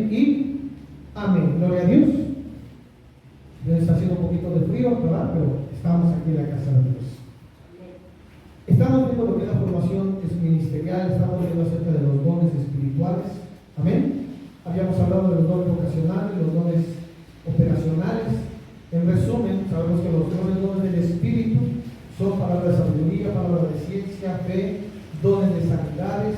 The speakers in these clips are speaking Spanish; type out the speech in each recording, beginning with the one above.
y amén. Gloria a Dios. Está haciendo un poquito de frío, ¿verdad? Pero estamos aquí en la casa de Dios. Estamos viendo lo que es la formación ministerial, estamos viendo acerca de los dones espirituales. Amén. Habíamos hablado de los dones vocacionales, los dones operacionales. En resumen, sabemos que los dones del Espíritu son palabras de sabiduría, palabras de ciencia, fe, dones de sanidades,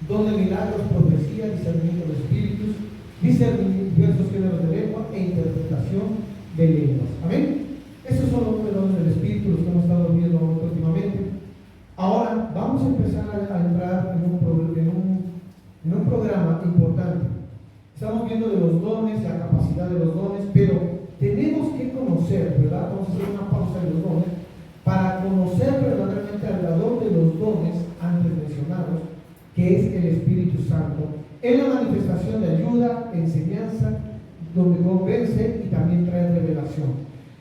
don de milagros, profecía, discernimiento de espíritus, diversos géneros de lengua e interpretación de lenguas. Amén. Esos son los dones del Espíritu, los que hemos estado viendo últimamente. Ahora vamos a empezar a entrar en un programa importante. Estamos viendo de los dones, la capacidad de los dones, pero tenemos que conocer, ¿verdad? Vamos a hacer una pausa de los dones para conocer verdaderamente al dador de los dones antes mencionados, que es el Espíritu Santo, en la manifestación de ayuda, enseñanza, donde convence y también trae revelación.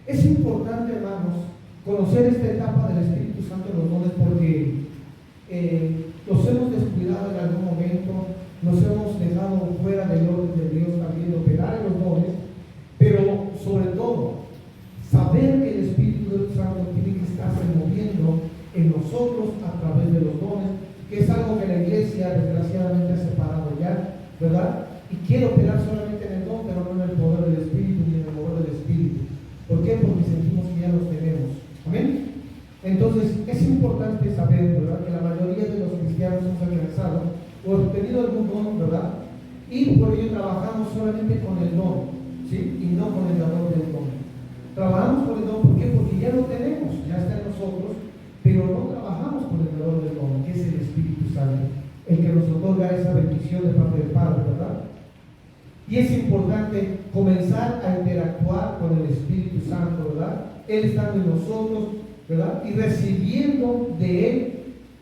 Es importante, hermanos, conocer esta etapa del Espíritu Santo en los dones, porque los hemos descuidado en algún momento, nos hemos dejado fuera del orden de Dios también de operar en los dones, pero sobre todo, saber que el Espíritu Santo tiene que estarse moviendo en nosotros a través de los dones, que es algo que la iglesia desgraciadamente ha separado ya, ¿verdad? Y quiere operar solamente en el don, pero no en el poder del Espíritu ni en el mover del Espíritu. ¿Por qué? Porque sentimos que ya los tenemos. Amén. Entonces es importante saber, ¿verdad?, que la mayoría de los cristianos hemos alcanzado o obtenido algún don, ¿verdad? Y por ello trabajamos solamente con el don, ¿sí? Y no con el dador del don. Trabajamos con el don, ¿por qué? Porque ya lo tenemos, ya está en nosotros, pero no trabajamos con el dador del don, que es el Espíritu Santo, el que nos otorga esa bendición de parte del Padre, ¿verdad? Y es importante comenzar a interactuar con el Espíritu Santo, ¿verdad? Él estando en nosotros, ¿verdad? Y recibiendo de Él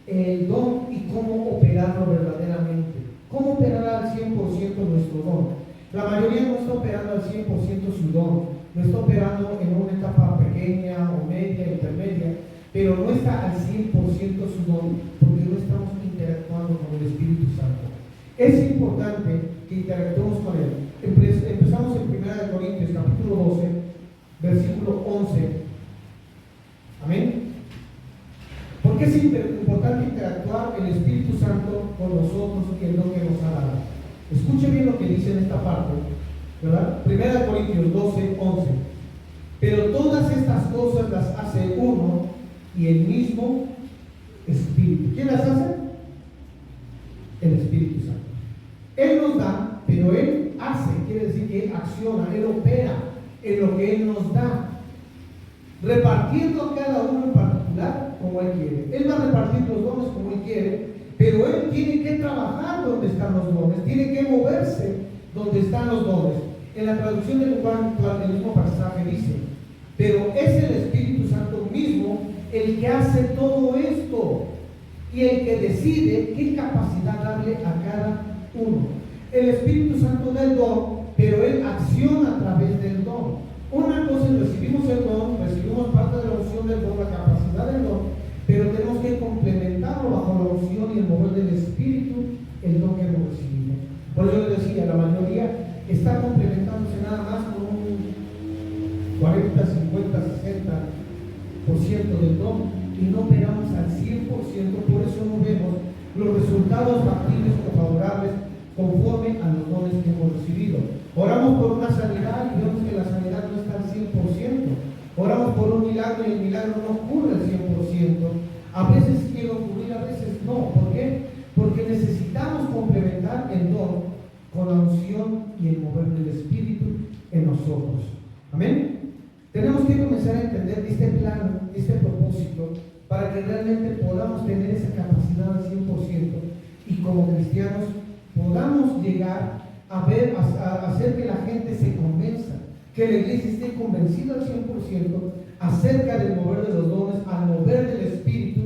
el don y cómo operarlo verdaderamente. ¿Cómo operar al 100% nuestro don? La mayoría no está operando al 100% su don, no está operando en una etapa pequeña o media, intermedia, pero no está al 100% su don porque no estamos interactuando con el Espíritu Santo. Es importante que interactuemos con Él. Empezamos en 1 Corintios capítulo 12, versículo 11. Amén. ¿Por qué es importante interactuar el Espíritu Santo con nosotros y el don que nos ha dado? Escuche bien lo que dice en esta parte, ¿verdad? 1 Corintios 12, 11. Pero todas estas cosas las hace uno y el mismo Espíritu. ¿Quién las hace? El Espíritu Santo. Él nos da, pero Él hace, quiere decir que Él acciona, Él opera en lo que Él nos da, repartiendo a cada uno en particular como Él quiere. Él va a repartir los dones como Él quiere, pero Él tiene que trabajar donde están los dones, tiene que moverse donde están los dones. En la traducción del Juan, el mismo pasaje dice, pero es el Espíritu Santo mismo el que hace todo esto y el que decide qué capacidad darle a cada uno. El Espíritu Santo da el don, pero Él acciona a través del don. Una cosa es recibimos el don, recibimos parte de la unción del don, la capacidad del don, pero tenemos que complementarlo bajo la unción y el mover del Espíritu, el don que hemos recibido. Por eso les decía, la mayoría está complementándose nada más con un 40, 50, 60% del don y no operamos al 100%, por eso no vemos los resultados factibles o favorables conforme a los dones que hemos recibido. Oramos por una sanidad y vemos que la sanidad no está al 100%. Oramos por un milagro y el milagro no ocurre al 100%. A veces quiere ocurrir, a veces no. ¿Por qué? Porque necesitamos complementar el don con la unción y el mover del Espíritu en nosotros. Amén. Tenemos que comenzar a entender este plan, este propósito, para que realmente podamos tener esa capacidad al 100% y como cristianos podamos llegar a ver, a hacer que la gente se convenza, que la iglesia esté convencida al 100% acerca del mover de los dones, al mover del Espíritu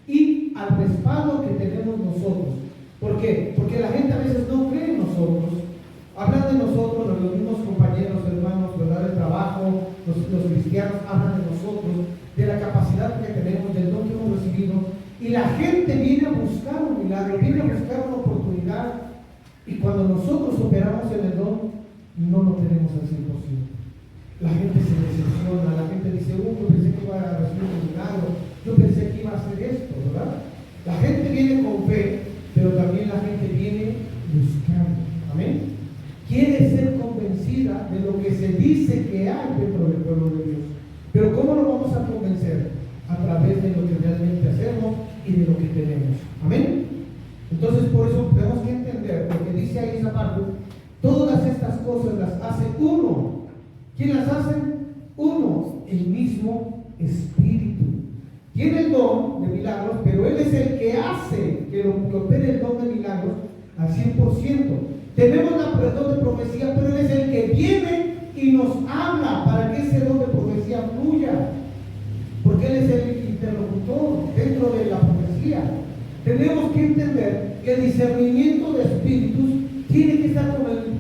y al respaldo que tenemos nosotros. ¿Por qué? Porque la gente a veces no cree en nosotros, hablan de nosotros, de los mismos compañeros, hermanos, ¿verdad?, de trabajo, los cristianos hablan de nosotros, de la capacidad que tenemos, del don que hemos recibido, y la gente viene a buscar un milagro, viene a buscar una oportunidad Y cuando nosotros operamos en el don, no lo tenemos al 100%. La gente se decepciona, la gente dice, yo pensé que iba a recibir un milagro, yo pensé que iba a hacer esto, ¿verdad? La gente viene con fe, pero también la gente viene buscando. Amén. Quiere ser convencida de lo que se dice que hay dentro del pueblo de Dios. Pero ¿cómo lo vamos a convencer? A través de lo que realmente hacemos y de lo que tenemos. Amén. Entonces, por eso tenemos que entender lo que dice ahí esa parte. Todas estas cosas las hace uno. ¿Quién las hace? Uno, el mismo Espíritu. Tiene el don de milagros, pero Él es el que hace que opere el don de milagros al 100%. Tenemos el don de profecía, pero Él es el que viene y nos habla para que ese don de profecía fluya. Porque Él es el interlocutor dentro de la profecía. Tenemos que entender que el discernimiento de espíritus tiene que estar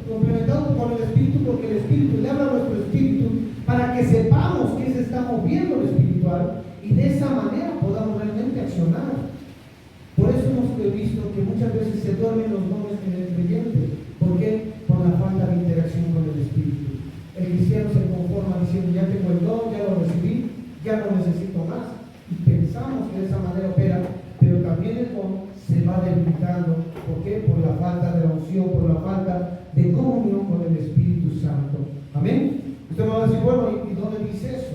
complementado con el Espíritu, porque el Espíritu le habla a nuestro espíritu para que sepamos que se está moviendo lo espiritual y de esa manera podamos realmente accionar. Por eso hemos visto que muchas veces se duermen los dones en el creyente. ¿Por qué? Por la falta de interacción con el Espíritu. El cristiano se conforma diciendo, ya tengo el don, ya lo recibí, ya no necesito más. Y pensamos que de esa manera opera, pero también el don se va debilitando. ¿Por qué? Por la falta de la unción, por la falta de comunión con el Espíritu Santo. Amén. Usted me va a decir, bueno, ¿y dónde dice eso?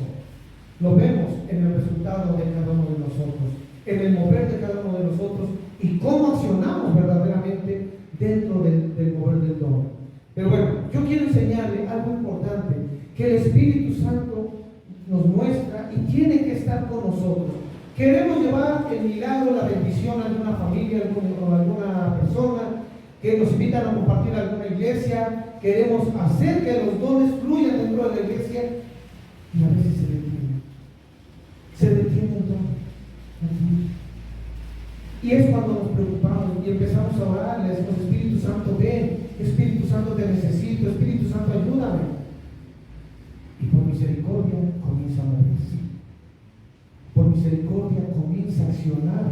Lo vemos en el resultado de cada uno de nosotros, en el mover de cada uno de nosotros y cómo accionamos verdaderamente dentro del mover del don. Pero bueno, yo quiero enseñarle algo importante que el Espíritu Santo nos muestra y tiene que estar con nosotros. Queremos llevar el milagro, la bendición a alguna familia, a alguna persona que nos invitan a compartir alguna iglesia. Queremos hacer que los dones fluyan dentro de la iglesia y a veces se detiene. Se detiene el don. Y es cuando nos preocupamos y empezamos a orar, le decimos, Espíritu Santo, ven, Espíritu Santo, te necesito, Espíritu Santo, ayúdame. Y por misericordia comienza a moverse. Por misericordia comienza a accionar.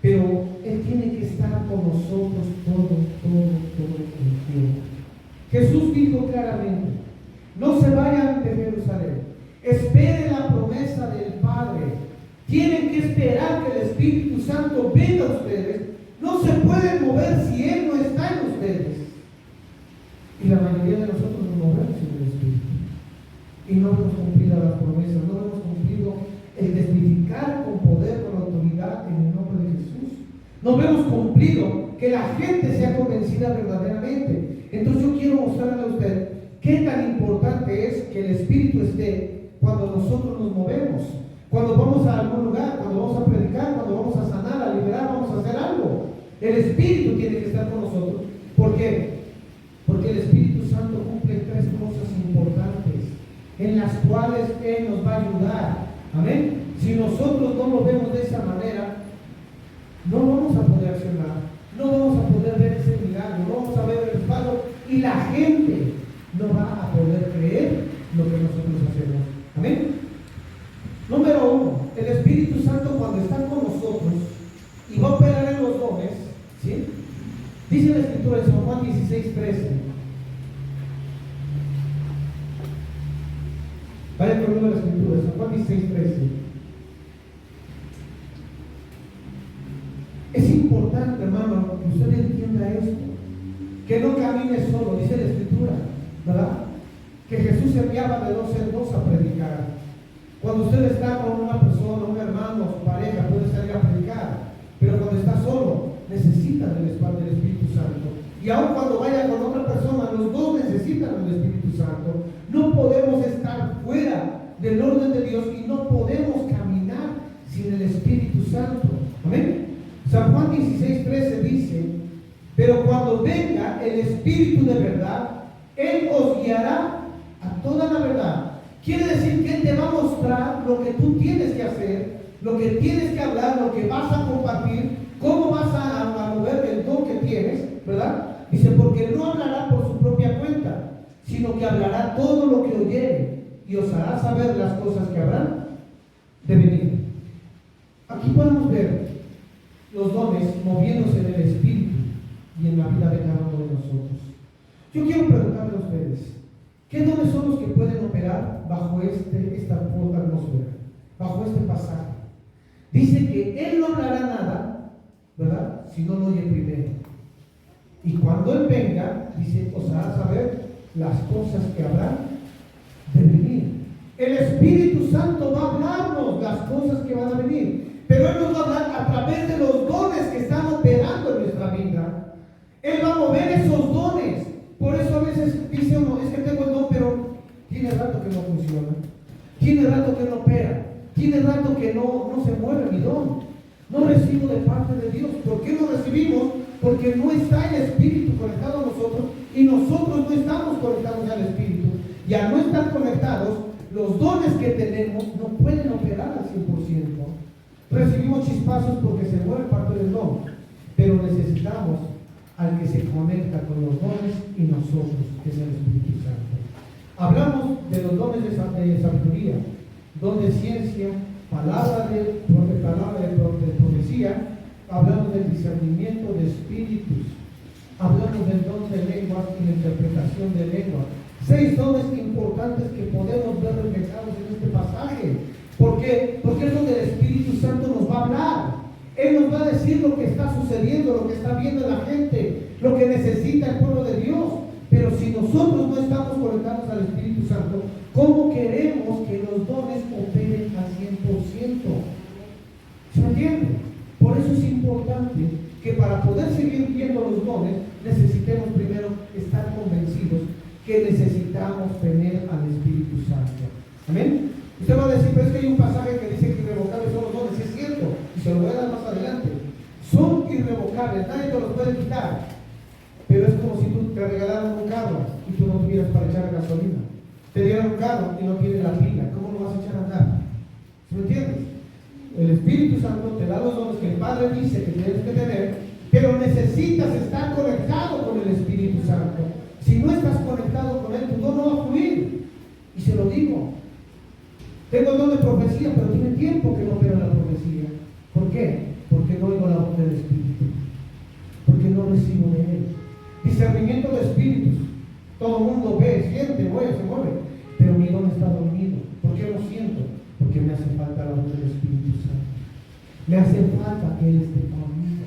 Pero Él tiene que estar con nosotros todo el tiempo. Jesús dijo claramente, no se vayan de Jerusalén, esperen la promesa del Padre. Tienen que esperar que el Espíritu Santo venga a ustedes. No se pueden mover si Él no está en ustedes. Y la mayoría de nosotros nos movemos sin el Espíritu. Y no hemos cumplido las promesas, no hemos cumplido el testificar con poder, con autoridad en el nombre de Jesús. No hemos cumplido que la gente sea convencida verdaderamente. Entonces yo quiero mostrarle a usted qué tan importante es que el Espíritu esté cuando nosotros nos movemos. Cuando vamos a algún lugar, cuando vamos a predicar, cuando vamos a sanar, a liberar, vamos a hacer algo. El Espíritu tiene que estar con nosotros. ¿Por qué? Porque el Espíritu Santo cumple tres cosas importantes en las cuales Él nos va a ayudar. Amén. Si nosotros no lo vemos de esa manera, no vamos a poder accionar, no vamos a poder ver ese milagro, no vamos a ver el respaldo y la gente no va a poder creer lo que nosotros hacemos. Amén. Número uno, el Espíritu Santo cuando está con nosotros y va a operar en los dones, ¿sí? Dice la Escritura en San Juan 16:13. Vaya conmigo a la Escritura, San Juan 16:13. Es importante, hermano, que usted entienda esto, que no camine solo, dice la Escritura, ¿verdad? Que Jesús enviaba de dos en dos a predicar. Cuando usted está con una persona, un hermano, su pareja, puede salir a predicar, pero cuando está solo, necesita del Espíritu Santo. Y aun cuando vaya con otra persona, los dos necesitan del Espíritu Santo. No podemos estar fuera del orden de Dios y no podemos caminar sin el Espíritu Santo. Amén. San Juan 16:13 dice, pero cuando venga el Espíritu de verdad, Él os guiará a toda la verdad. Quiere decir que Él te va a mostrar lo que tú tienes que hacer, lo que tienes que hablar, lo que vas a compartir, cómo vas a mover el don que tienes, ¿verdad? Dice, porque no hablará por su propia cuenta, sino que hablará todo lo que oyere y os hará saber las cosas que habrán de venir. Aquí podemos ver los dones moviéndose en el Espíritu. y en la vida de cada uno de nosotros. Yo quiero preguntarle a ustedes, ¿qué dones son los que pueden operar bajo esta atmósfera, bajo este pasaje? Dice que Él no hablará nada, ¿verdad?, si no lo oye primero. Y cuando Él venga, dice, os hará saber las cosas que habrán de venir. El Espíritu Santo va a hablarnos las cosas que van a venir, pero Él nos va a hablar a través de los dones que están operando en nuestra vida. Él va a mover esos dones. Por eso a veces dice uno, es que tengo el don, pero tiene rato que no funciona, tiene rato que no opera, tiene rato que no se mueve mi don, no recibo de parte de Dios. ¿Por qué no recibimos? Porque no está el Espíritu conectado a nosotros y nosotros no estamos conectados al Espíritu. Y al no estar conectados, los dones que tenemos no pueden operar al 100%. Recibimos chispazos porque se mueve parte del don, pero necesitamos al que se conecta con los dones y nosotros, que es el Espíritu Santo. Hablamos de los dones de sabiduría, don de ciencia, palabra de profecía, hablamos del discernimiento de espíritus, hablamos del don de lenguas y la interpretación de lenguas. 6 dones importantes que podemos ver reflejados en este pasaje. ¿Por qué? Porque es donde el Espíritu Santo nos va a hablar. Él nos va a decir lo que está sucediendo, lo que está viendo la gente, lo que necesita el pueblo de Dios. Pero si nosotros no estamos conectados al Espíritu Santo, ¿cómo queremos que los dones operen al 100%? ¿Se entiende? Por eso es importante que para poder seguir viendo los dones, necesitemos primero estar convencidos que necesitamos tener al Espíritu Santo. ¿Amén? Usted va a decir, pero es que hay un pasaje que dice que irrevocables son los dones. Es cierto, y se lo voy a dar más adelante. Son irrevocables, nadie te los puede quitar. Pero es como si tú te regalaran un carro y tú no tuvieras para echar gasolina. Te dieran un carro y no tienes la pila. ¿Cómo lo vas a echar a andar? ¿Sí me entiendes? El Espíritu Santo te da los dones que el Padre dice que tienes que tener, pero necesitas estar conectado con el Espíritu Santo. Si no estás conectado con Él, tu don no va a fluir. Y se lo digo. Tengo el don de profecía, pero tiene tiempo que no opera la profecía. ¿Por qué? Porque no oigo la voz del Espíritu. Porque no recibo de Él. Discernimiento de espíritus. Todo el mundo ve, siente, se mueve. Pero mi don está dormido. ¿Por qué lo siento? Porque me hace falta la voz del Espíritu Santo. Me hace falta que Él esté conmigo.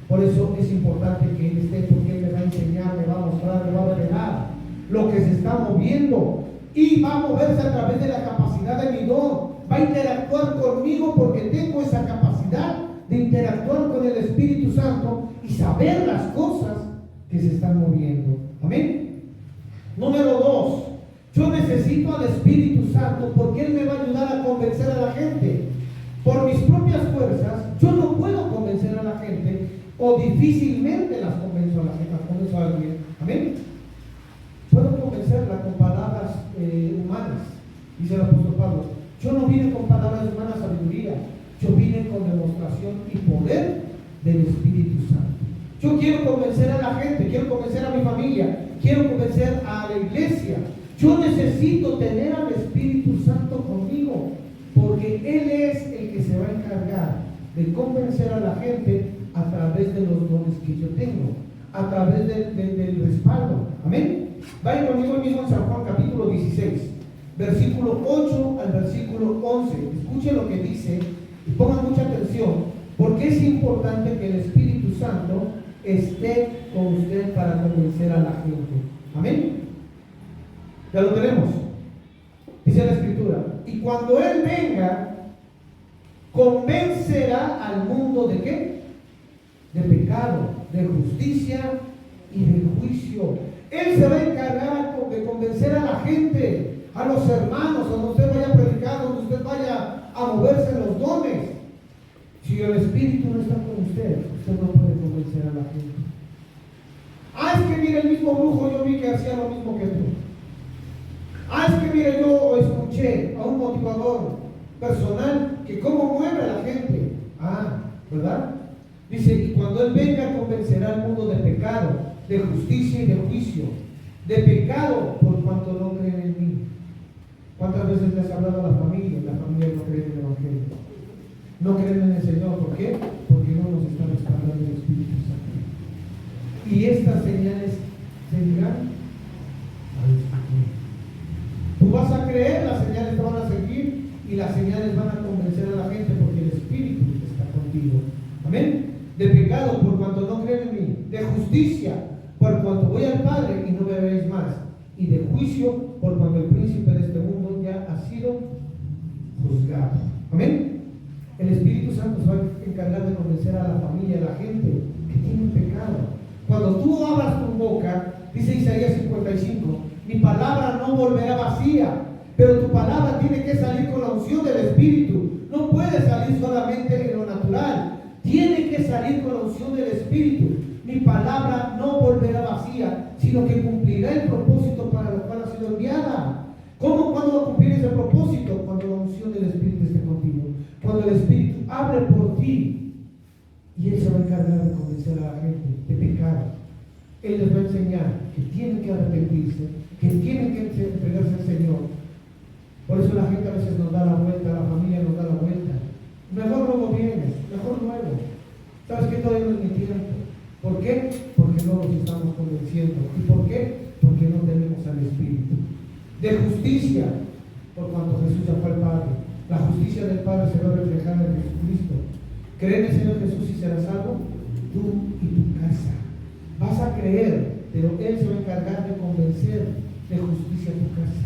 Por eso es importante que Él esté, porque Él me va a enseñar, me va a mostrar, me va a revelar lo que se está moviendo. Y va a moverse a través de la capacidad de mi don. Va a interactuar conmigo porque tengo esa capacidad de interactuar con el Espíritu Santo y saber las cosas que se están moviendo. Amén. Número 2. Yo necesito al Espíritu Santo porque Él me va a ayudar a convencer a la gente. Por mis propias fuerzas, yo no puedo convencer a la gente, o difícilmente las convenzo a la gente, las convenzo a alguien. Amén. Puedo convencerla con palabras humanas, dice el apóstol Pablo. Yo no vine con palabras humanas, sabiduría. Yo vine con demostración y poder del Espíritu Santo. Yo quiero convencer a la gente, quiero convencer a mi familia, quiero convencer a la iglesia. Yo necesito tener al Espíritu Santo conmigo, porque Él es el que se va a encargar de convencer a la gente a través de los dones que yo tengo, a través del respaldo. Amén. Vayan conmigo mismo en San Juan capítulo 16, versículo 8 al versículo 11. Escuchen lo que dice y pongan mucha atención, porque es importante que el Espíritu Santo esté con usted para convencer a la gente. Amén. Ya lo tenemos. Dice la Escritura: y cuando Él venga, convencerá al mundo ¿de qué? De pecado, de justicia y de juicio. Él se va a encargar de convencer a la gente, a los hermanos, donde usted vaya a predicar, donde usted vaya a moverse en los dones. Si el Espíritu no está con usted, usted no puede convencer a la gente. Es que mire, el mismo brujo yo vi que hacía lo mismo que tú. Es que mire, yo escuché a un motivador personal que cómo mueve a la gente. ¿Verdad? Dice, y cuando Él venga convencerá al mundo de pecado, de justicia y de juicio. De pecado por cuanto no creen en mí. ¿Cuántas veces les he hablado a la familia? La familia no cree en el Evangelio. No creen en el Señor. ¿Por qué? Porque no nos está respaldando el Espíritu Santo. y estas señales seguirán al seguir. Tú vas a creer, las señales te van a seguir y las señales van a convencer a la gente porque el Espíritu está contigo. Amén. De pecado por cuanto no creen en mí, de justicia por cuanto voy al Padre y no me veréis más, y de juicio por cuanto el príncipe de este mundo ya ha sido juzgado. Amén. El Espíritu Santo se va a encargar de convencer a la familia, a la gente que tiene pecado. Cuando tú abras tu boca, dice Isaías 55, mi palabra no volverá vacía, pero tu palabra tiene que salir con la unción del Espíritu. No puede salir solamente en lo natural, tiene que salir con la unción del Espíritu. Mi palabra no volverá vacía, sino que cumplirá el propósito para lo cual ha sido enviada. ¿Cómo? ¿Cuándo va a cumplir ese propósito? Cuando la unción del Espíritu esté contigo, cuando el Espíritu hable por ti, y Él se va a encargar de convencer a la gente de pecado. Él les va a enseñar que tienen que arrepentirse, que tienen que entregarse al Señor. Por eso la gente a veces nos da la vuelta, la familia nos da la vuelta. Mejor luego vienes, mejor luego. ¿Sabes que todavía no es mi tiempo? ¿Por qué? Porque no nos estamos convenciendo. ¿Y por qué? Porque no tenemos al Espíritu. De justicia, por cuanto Jesús ya fue al Padre. La justicia del Padre se va a reflejar en Jesucristo. ¿Cree en el Señor Jesús y serás salvo? Tú y tu casa. Vas a creer, pero Él se va a encargar de convencer de justicia a tu casa.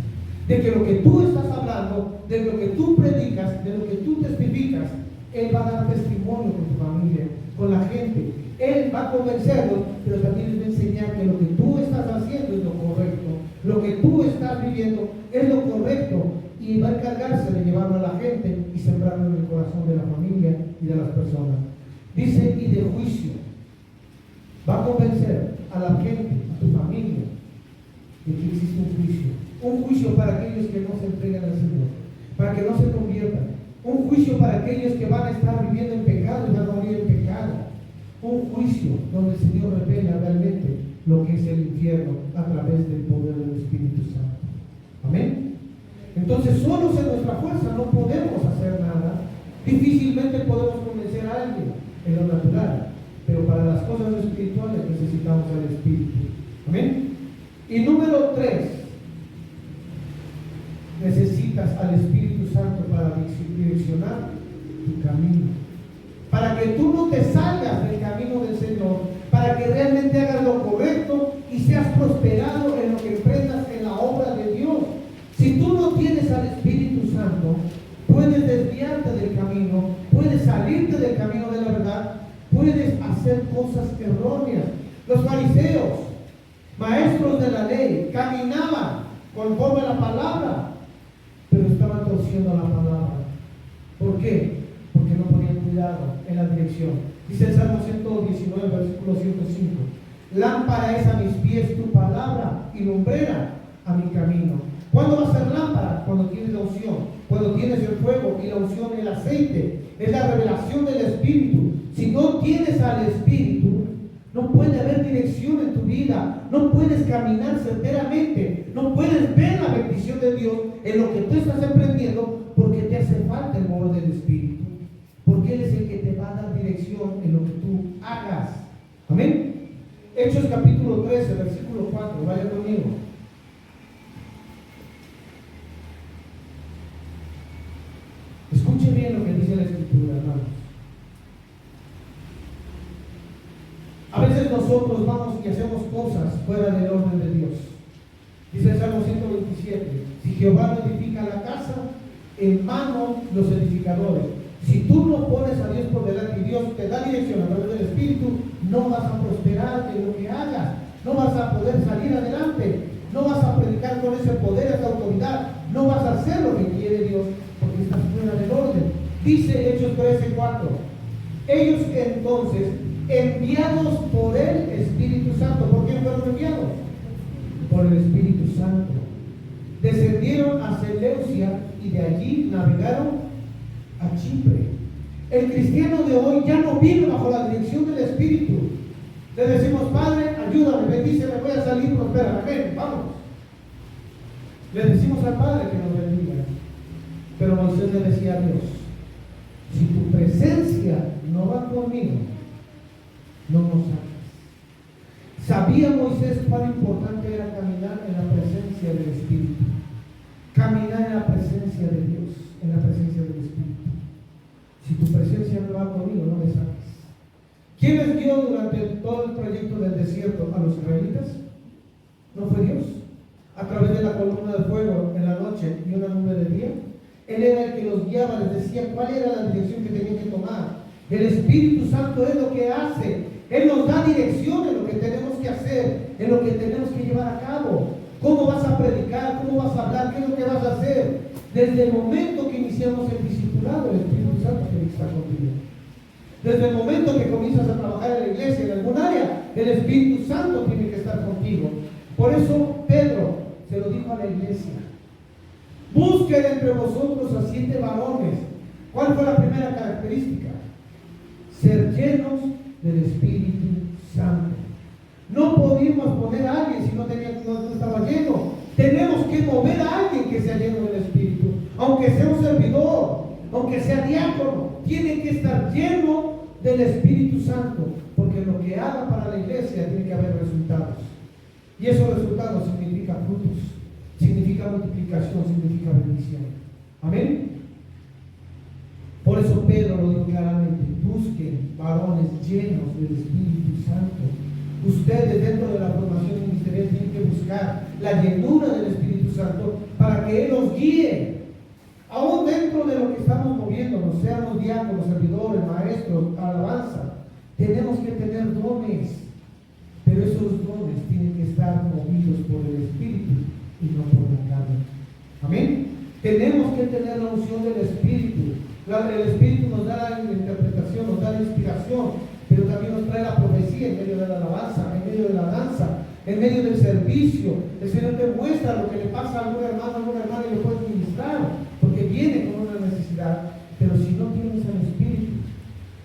De que lo que tú estás hablando, de lo que tú predicas, de lo que tú testificas, Él va a dar testimonio con tu familia, con la gente. Él va a convencerlos, pero también les va a enseñar que lo que tú estás haciendo es lo correcto. Lo que tú estás viviendo es lo correcto. Y va a encargarse de llevarlo a la gente y sembrarlo en el corazón de la familia y de las personas. Dice, y de juicio. Va a convencer a la gente, a tu familia, de que existe un juicio. Un juicio para aquellos que no se entregan al Señor, para que no se conviertan. Un juicio para aquellos que van a estar viviendo en pecado y van a morir en pecado. Un juicio donde el Señor revela realmente lo que es el infierno a través del poder del Espíritu Santo. Amén. Entonces, solos en nuestra fuerza no podemos hacer nada. Difícilmente podemos convencer a alguien en lo natural, pero para las cosas espirituales necesitamos al Espíritu. Amén. Y número 3, necesitas al Espíritu Santo para direccionar tu camino, para que tú no te salgas del camino del Señor, para que realmente hagas lo correcto y seas prosperado en lo que emprendas en la obra de Dios. Si tú no tienes al Espíritu Santo, puedes desviarte del camino, puedes salirte del camino de la verdad, puedes hacer cosas erróneas. Los fariseos, maestros de la ley, caminaban conforme a la palabra, pero estaban torciendo la palabra. ¿Por qué? Porque no ponían cuidado en la dirección. Dice el Salmo 119, versículo 105. Lámpara es a mis pies tu palabra y lumbrera a mi camino. ¿Cuándo va a ser lámpara? Cuando tienes la unción, cuando tienes el fuego y la unción, el aceite. Es la revelación del Espíritu. Si no tienes al Espíritu, no puede haber dirección en tu vida, no puedes caminar certeramente, no puedes ver la bendición de Dios en lo que tú estás emprendiendo, porque te hace falta el mover del Espíritu, porque Él es el que te va a dar dirección en lo que tú hagas. Amén. Hechos capítulo 13, versículo 4, vaya conmigo. Escuche bien lo que dice la Escritura, hermanos. A veces nosotros vamos y hacemos cosas fuera del orden de Dios. Dice el Salmo 127, si Jehová no edifica la casa, en vano los edificadores. Si tú no pones a Dios por delante y Dios te da dirección a través del Espíritu, no vas a prosperar en lo que hagas, no vas a poder salir adelante, no vas a predicar con ese poder, esa autoridad, no vas a hacer lo que quiere Dios, porque estás fuera del orden. Dice Hechos 13:4, ellos entonces, enviados por el Espíritu Santo. ¿Por quién fueron enviados? Por el Espíritu Santo. Descendieron a Seleucia y de allí navegaron a Chipre. El cristiano de hoy ya no vive bajo la dirección del Espíritu. Le decimos, Padre, ayúdame, bendíceme, voy a salir, prospera, amén, vamos. Le decimos al Padre que nos bendiga. Pero Moisés le decía a Dios, si tu presencia no va conmigo, no nos hagas. Sabía Moisés cuán importante era caminar en la presencia del Espíritu. Caminar en la presencia de Dios, en la presencia del Espíritu. Si tu presencia no va conmigo, no me saques. ¿Quién les guió durante todo el proyecto del desierto a los israelitas? ¿No fue Dios? A través de la columna de fuego en la noche y una nube de día. Él era el que los guiaba, les decía cuál era la dirección que tenían que tomar. El Espíritu Santo es lo que hace. Él nos da dirección en lo que tenemos que hacer, en lo que tenemos que llevar a cabo. ¿Cómo vas a predicar? ¿Cómo vas a hablar? ¿Qué es lo que vas a hacer? Desde el momento que iniciamos el discipulado, el Espíritu Santo tiene que estar contigo. Desde el momento que comienzas a trabajar en la iglesia, en algún área, el Espíritu Santo tiene que estar contigo. Por eso Pedro se lo dijo a la iglesia: busquen entre vosotros a 7 varones. ¿Cuál fue la primera característica? Ser llenos del Espíritu Santo. No podíamos poner a alguien si no estaba lleno. Tenemos que mover a alguien que sea lleno del Espíritu. Aunque sea un servidor, aunque sea diácono, tiene que estar lleno del Espíritu Santo. Porque lo que haga para la iglesia tiene que haber resultados. Y esos resultados significan frutos, significa multiplicación, significa bendición. Amén. Por eso Pedro lo dijo claramente: busquen varones llenos del Espíritu Santo. Ustedes dentro de la formación ministerial tienen que buscar la llenura del Espíritu Santo para que Él los guíe. Aún dentro de lo que estamos moviéndonos, seamos diáconos, servidores, maestros, alabanza, tenemos que tener dones. Pero esos dones tienen que estar movidos por el Espíritu y no por la carne. Amén. Tenemos que tener la unción del Espíritu. El Espíritu nos da la interpretación, nos da la inspiración, pero también nos trae la profecía en medio de la alabanza, en medio de la danza, en medio del servicio. El Señor te muestra lo que le pasa a algún hermano, a alguna hermana, y lo puedes ministrar, porque viene con una necesidad. Pero si no tienes el Espíritu,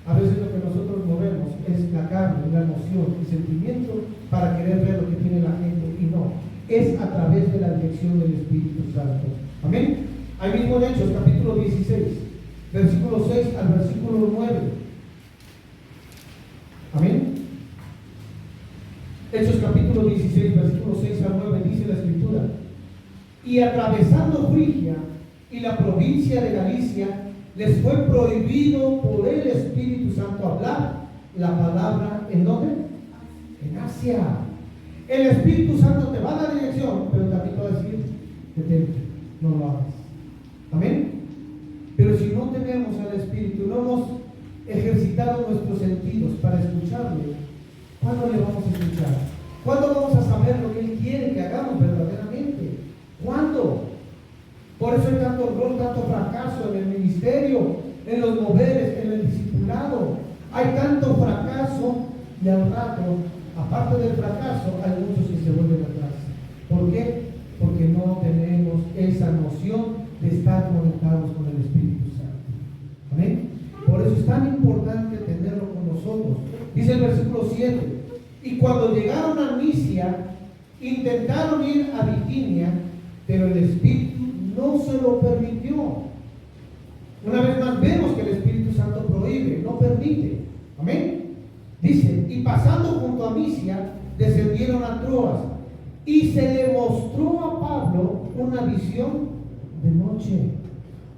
a veces lo que nosotros movemos es la carne, la emoción, el sentimiento para querer ver lo que tiene la gente, y no, es a través de la dirección del Espíritu Santo. Amén. Ahí mismo en Hechos, capítulo 16, versículo 6 al versículo 9. Amén. Hechos capítulo 16, versículo 6 al 9, dice la Escritura: y atravesando Frigia y la provincia de Galicia, les fue prohibido por el Espíritu Santo hablar la palabra, ¿en dónde? En Asia. El Espíritu Santo te va a dar dirección, pero también te va a decir: detente, no lo hagas. Amén. Pero si no tenemos al Espíritu, no hemos ejercitado nuestros sentidos para escucharle, ¿cuándo le vamos a escuchar? ¿Cuándo vamos a saber lo que Él quiere que hagamos verdaderamente? ¿Cuándo? Por eso hay tanto error, tanto fracaso en el ministerio, en los moveres, en el discipulado. Hay tanto fracaso, y al rato, aparte del fracaso, hay muchos que se vuelven atrás. ¿Por qué? Porque no tenemos esa noción de estar conectados con el Espíritu Santo. Amén. Por eso es tan importante tenerlo con nosotros. Dice el versículo 7: y cuando llegaron a Misia, intentaron ir a Bitinia, pero el Espíritu no se lo permitió. Una vez más vemos que el Espíritu Santo prohíbe, no permite. Amén. Dice: y pasando junto a Misia, descendieron a Troas, y se le mostró a Pablo una visión de noche.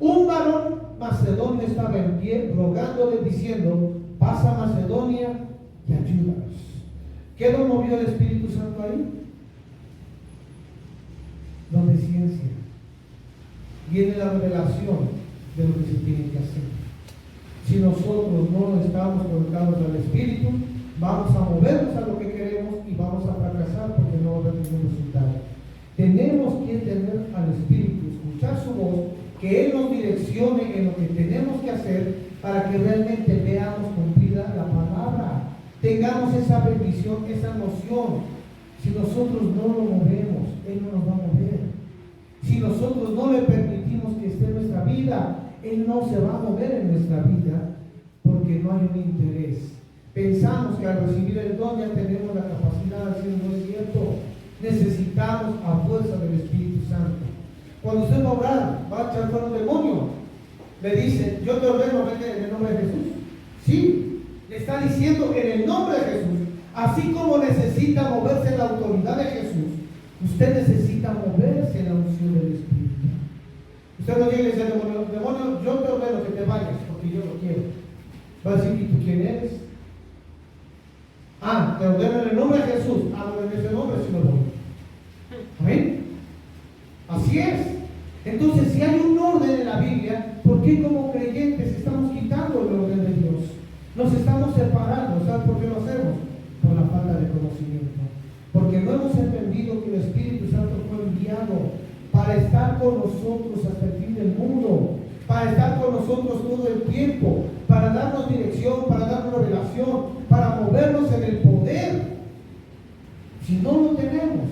Un varón macedonio estaba en pie, rogándole, diciendo: pasa a Macedonia y ayúdanos. ¿Qué nos movió el Espíritu Santo ahí? Donde ciencia. Viene la revelación de lo que se tiene que hacer. Si nosotros no estamos conectados al Espíritu, vamos a movernos a lo que queremos y vamos a fracasar porque no va a haber ningún resultado. Tenemos que tener al Espíritu, escuchar su voz, que Él nos direccione en lo que tenemos que hacer para que realmente veamos cumplida la palabra. Tengamos esa bendición, esa noción. Si nosotros no lo movemos, Él no nos va a mover. Si nosotros no le permitimos que esté en nuestra vida, Él no se va a mover en nuestra vida porque no hay un interés. Pensamos que al recibir el don ya tenemos la capacidad de hacerlo. No es cierto. Necesitamos a fuerza del Espíritu Santo. Cuando usted va a orar, va a echar fuera un demonio, le dice: yo te ordeno, vete en el nombre de Jesús. Sí, le está diciendo en el nombre de Jesús. Así como necesita moverse en la autoridad de Jesús, usted necesita moverse en la unción del Espíritu. Usted no llega y le dice al demonio, demonio, yo te ordeno que te vayas porque yo lo quiero. Va a decir, ¿y tú quién eres? Ah, te ordeno en el nombre de Jesús. Ah, no, en ese nombre sí me voy. ¿Amén? Así es. Entonces, si hay un orden en la Biblia, ¿por qué como creyentes estamos quitando el orden de Dios? Nos estamos separando. ¿Sabes por qué lo hacemos? Por la falta de conocimiento. Porque no hemos entendido que el Espíritu Santo fue enviado para estar con nosotros hasta el fin del mundo, para estar con nosotros todo el tiempo, para darnos dirección, para darnos revelación, para movernos en el poder. Si no lo tenemos,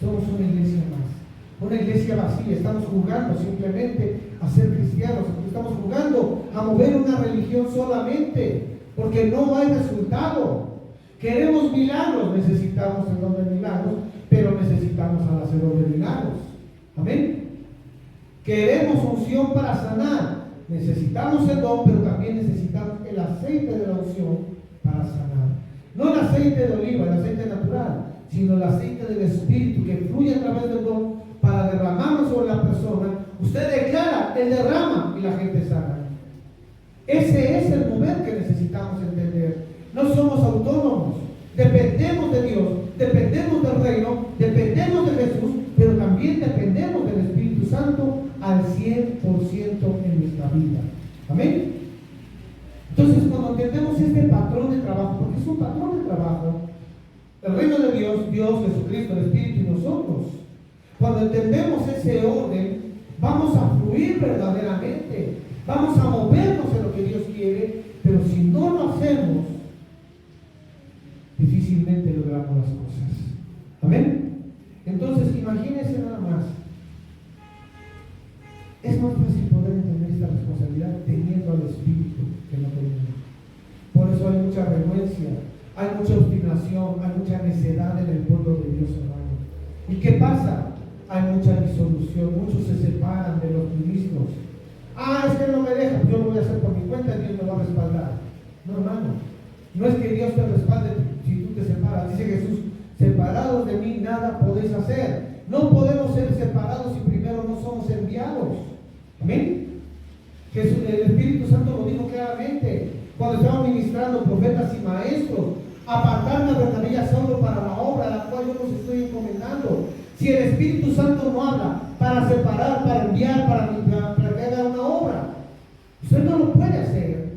somos una iglesia más, una iglesia vacía. Estamos jugando simplemente a ser cristianos, estamos jugando a mover una religión solamente, porque no hay resultado. Queremos milagros, necesitamos el don de milagros, pero necesitamos al hacedor de milagros. Amén. Queremos unción para sanar, necesitamos el don, pero también necesitamos el aceite de la unción para sanar. No el aceite de oliva, el aceite natural, sino el aceite del Espíritu que fluye a través del don para derramarlo sobre la persona. Usted declara, él derrama y la gente sana. Ese es el mover que necesitamos entender. No somos autónomos, dependemos de Dios, dependemos del reino, dependemos de Jesús, pero también dependemos del Espíritu Santo al 100% en nuestra vida. Amén. Entonces, cuando entendemos este patrón de trabajo, porque es un patrón de trabajo, el reino de Dios, Dios, Jesucristo, el Espíritu y nosotros, cuando entendemos ese orden, vamos a fluir verdaderamente, vamos a movernos en lo que Dios quiere, pero si no lo hacemos, difícilmente logramos las cosas. Amén. Entonces, imagínense nada más. Es más fácil poder entender esta responsabilidad teniendo al Espíritu que no tenemos. Por eso hay mucha vergüenza, hay mucha obstinación, hay mucha necedad en el pueblo de Dios, hermano. ¿Y qué pasa? Hay mucha disolución, muchos se separan de los ministros. Ah, es que no me deja, yo lo voy a hacer por mi cuenta, Dios me va a respaldar. No, hermano, no es que Dios te respalde si tú te separas. Dice Jesús, separados de mí nada podéis hacer. No podemos ser separados si primero no somos enviados. Amén. Jesús, el Espíritu Santo lo dijo claramente cuando estaban ministrando profetas y maestros: apartarme a Bernabé y a Saulo para la obra a la cual yo los estoy encomendando. Si el Espíritu Santo no habla para separar, para enviar, para que haga una obra, usted no lo puede hacer.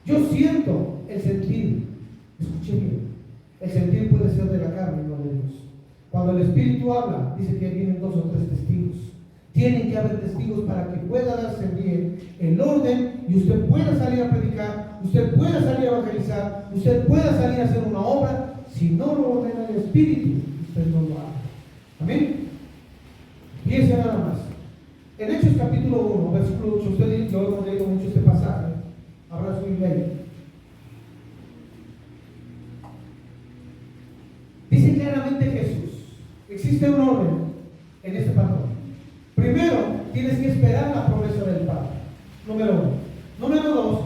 Yo siento el sentir. Escuche bien. El sentir puede ser de la carne, no de Dios. Cuando el Espíritu habla, dice que vienen 2 o 3 testigos. Tienen que haber testigos para que pueda darse bien el orden y usted pueda salir a predicar, usted pueda salir a evangelizar, usted pueda salir a hacer una obra. Si no lo ordena el Espíritu, usted no lo hace. Amén. Piense nada más. En Hechos capítulo 1, versículo 8, usted dice, yo hemos leído mucho este pasaje. Abra su Biblia. Dice claramente Jesús, existe un orden en este patrón. Primero, tienes que esperar la promesa del Padre. Número 1. Número 2,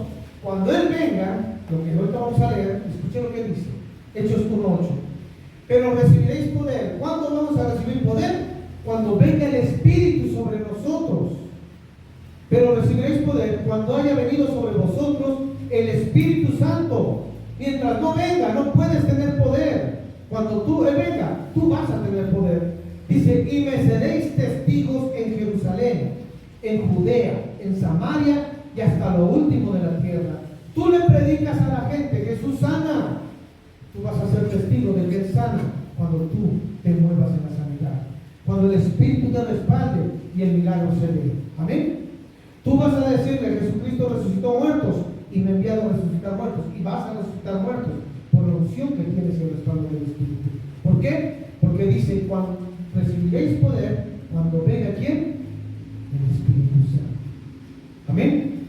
cuando Él venga, lo que ahorita vamos a leer, escuchen lo que dice, Hechos 1:8. Pero recibiréis poder. ¿Cuándo vamos a recibir poder? Cuando venga el Espíritu sobre nosotros. Pero recibiréis poder cuando haya venido sobre vosotros el Espíritu Santo. Mientras no venga, no puedes tener poder. Cuando Él venga, tú vas a tener poder. Dice, y me seréis testigos en Jerusalén, en Judea, en Samaria y hasta lo último de la tierra. Tú le predicas a la gente, Jesús sana. Tú vas a ser testigo de que Él sana cuando tú te muevas en la sanidad. Cuando el Espíritu te respalde y el milagro se dé. Amén. Tú vas a decirle, Jesucristo resucitó muertos y me ha enviado a resucitar muertos. Y vas a resucitar muertos por la unción que tienes y el respaldo del Espíritu. ¿Por qué? Porque dice, cuando recibiréis poder, cuando venga ¿quién? El Espíritu Santo. Amén.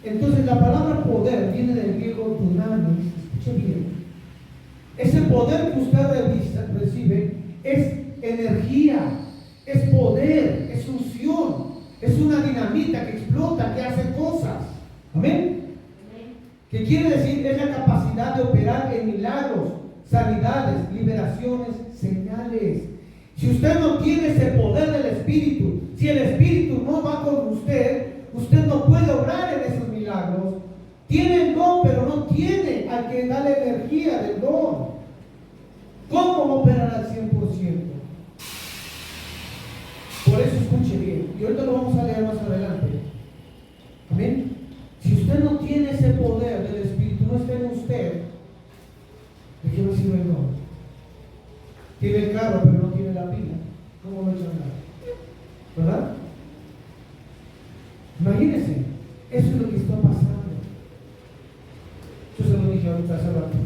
Entonces la palabra poder viene del griego dunamis. Escuche bien. Ese poder que usted recibe es energía, es poder, es unción, es una dinamita que explota, que hace cosas. Amén. ¿Qué quiere decir? Es la capacidad de operar en milagros, sanidades, liberaciones, señales. Si usted no tiene ese poder del Espíritu, si el Espíritu no va con usted, usted no puede obrar en esos milagros. Tiene el don, pero no tiene al que da la energía del don. ¿Cómo operar al 100%? Por eso escuche bien, y ahorita lo vamos a leer más adelante. Amén. Si usted no tiene ese poder del Espíritu, no está en usted, ¿de qué no sirve el don? Tiene el carro, pero no tiene la pila. ¿Cómo lo echan a andar? ¿Verdad? Imagínense, eso es lo que está pasando. Yo se lo dije ahorita hace rato.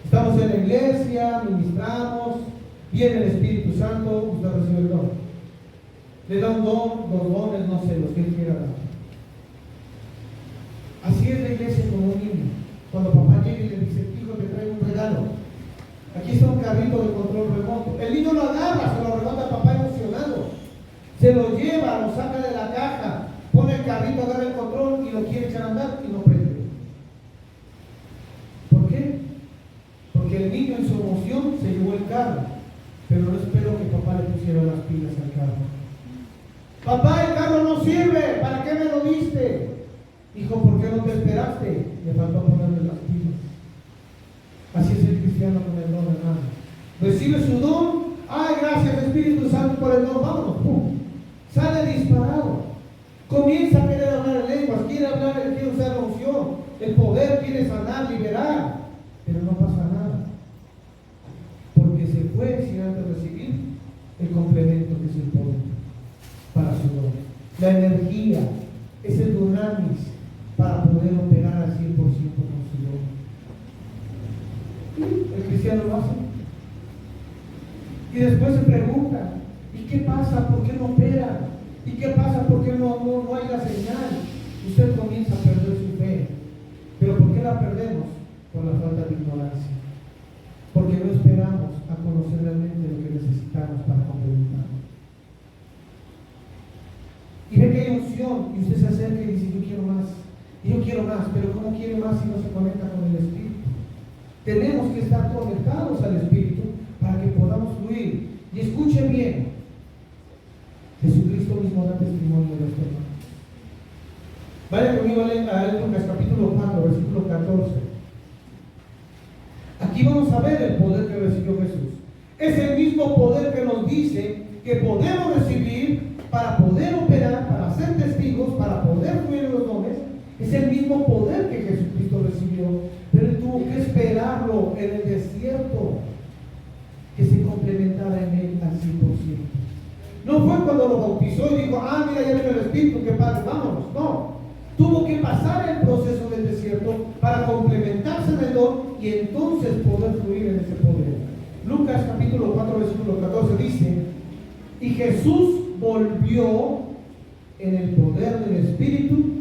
Estamos en la iglesia, ministramos, viene el Espíritu Santo, usted recibe el don. Le da un don, dos dones, no sé, los que él quiera dar. Así es la iglesia como un niño. Cuando papá llega y le dice, hijo, te traigo un regalo. Aquí está un carrito de control remoto. El niño lo agarra, se lo rebota a papá emocionado. Se lo lleva, lo saca de la caja, pone el carrito, agarra el control y lo quiere echar a andar y no prende. ¿Por qué? Porque el niño en su emoción se llevó el carro, pero no esperó que papá le pusiera las pilas al carro. Papá, el carro no sirve, ¿para qué me lo diste? Hijo, ¿por qué no te esperaste? Le faltó ponerle las pilas. Así es el cristiano con el don, hermano. Recibe su don. Ay, gracias Espíritu Santo por el don. Vámonos, pum. Sale disparado. Comienza a querer hablar en lenguas. Quiere hablar, quiere usar la unción. El poder quiere sanar, liberar. Pero no pasa nada. Porque se fue sin antes recibir el complemento que es el poder para su don. La energía es el dunamis para poder operar al 100% con su don. El cristiano lo hace. Y después se pregunta, ¿y qué pasa? ¿Por qué no opera? ¿Y qué pasa? ¿Por qué no hay la señal? Usted comienza a perder su fe. ¿Pero por qué la perdemos? Por la falta de ignorancia. Porque no esperamos a conocer realmente lo que necesitamos para complementarlo. Y ve que hay unción y usted se acerca y dice, yo quiero más. Y yo quiero más, pero ¿cómo quiere más si no se conecta con el Espíritu? Tenemos que estar conectados al Espíritu para que podamos fluir. Y escuche bien, Jesucristo mismo da testimonio de esto. Vaya conmigo a Lucas capítulo 4, versículo 14. Aquí vamos a ver el poder que recibió Jesús. Es el mismo poder que nos dice que podemos recibir para poder operar, para ser testigos, para poder fluir en los dones. Es el mismo poder que Jesucristo recibió, pero él tuvo que esperarlo en el desierto, que se complementara en él al 100%. No fue cuando lo bautizó y dijo, mira, ya viene el Espíritu, que padre, vámonos. No, tuvo que pasar el proceso del desierto para complementarse en el don y entonces poder fluir en ese poder. Lucas capítulo 4, versículo 14 dice, y Jesús volvió en el poder del Espíritu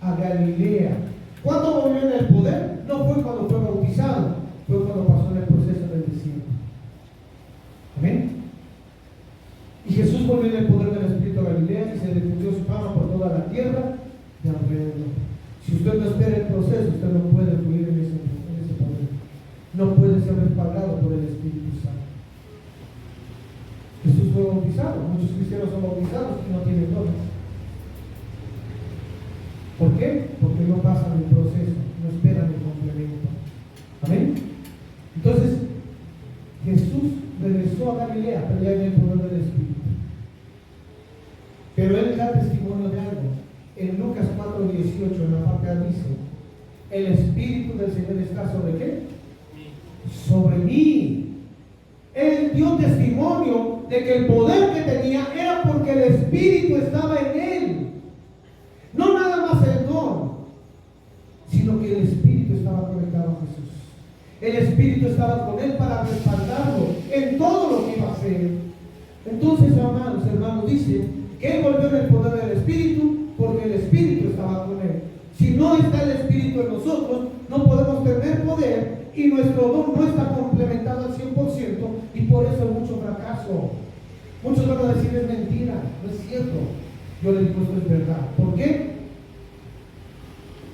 a Galilea. ¿Cuándo volvió en el poder? No fue cuando fue bautizado, fue cuando pasó en el proceso del desierto. Amén. Y Jesús volvió en el poder del Espíritu a Galilea y se difundió su fama por toda la tierra de alrededor. Si usted no espera el proceso, usted no puede fluir en ese poder. No puede ser respaldado por el Espíritu Santo. Jesús fue bautizado. Muchos cristianos son bautizados y no tienen dones. ¿Por qué? Porque no pasan el proceso, no esperan el complemento. Amén. Entonces, Jesús regresó a Galilea, pero ya en el poder del Espíritu. Pero él da testimonio de algo. En Lucas 4:18, en la parte A dice, el Espíritu del Señor está ¿sobre qué? Sobre mí. Él dio testimonio de que el poder que tenía era porque el Espíritu estaba en él. No nada más el don, sino que el Espíritu estaba conectado a Jesús. El Espíritu estaba con él para respaldarlo en todo lo que iba a hacer. Entonces, hermanos, dice que él volvió en el poder del Espíritu porque el Espíritu estaba con él. Si no está el Espíritu en nosotros, no podemos tener poder y nuestro don no está complementado al 100% y por eso hay mucho fracaso. Muchos van a decir es mentira, no es cierto. Yo les digo esto es verdad. ¿Por qué?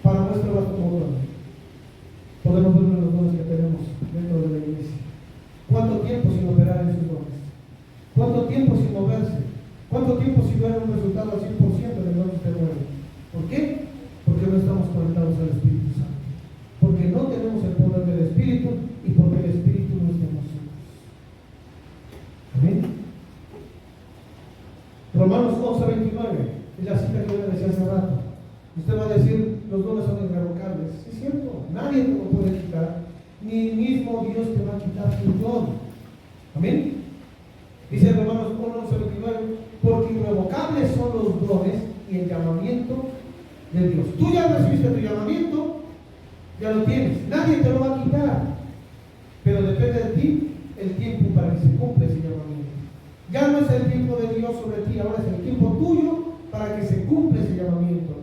Para muestra como don. Romanos 11:29, es la cita que yo le decía hace rato. Usted va a decir, los dones son irrevocables. Sí, es cierto, nadie te lo puede quitar, ni mismo Dios te va a quitar tu don. Amén. Dice Romanos 11:29, porque irrevocables son los dones y el llamamiento de Dios. Tú ya recibiste tu llamamiento, ya lo tienes, nadie te lo va a quitar, pero depende de ti el tiempo para que se cumpla ese llamamiento. Ya no es el tiempo de Dios sobre ti, ahora es el tiempo tuyo para que se cumpla ese llamamiento.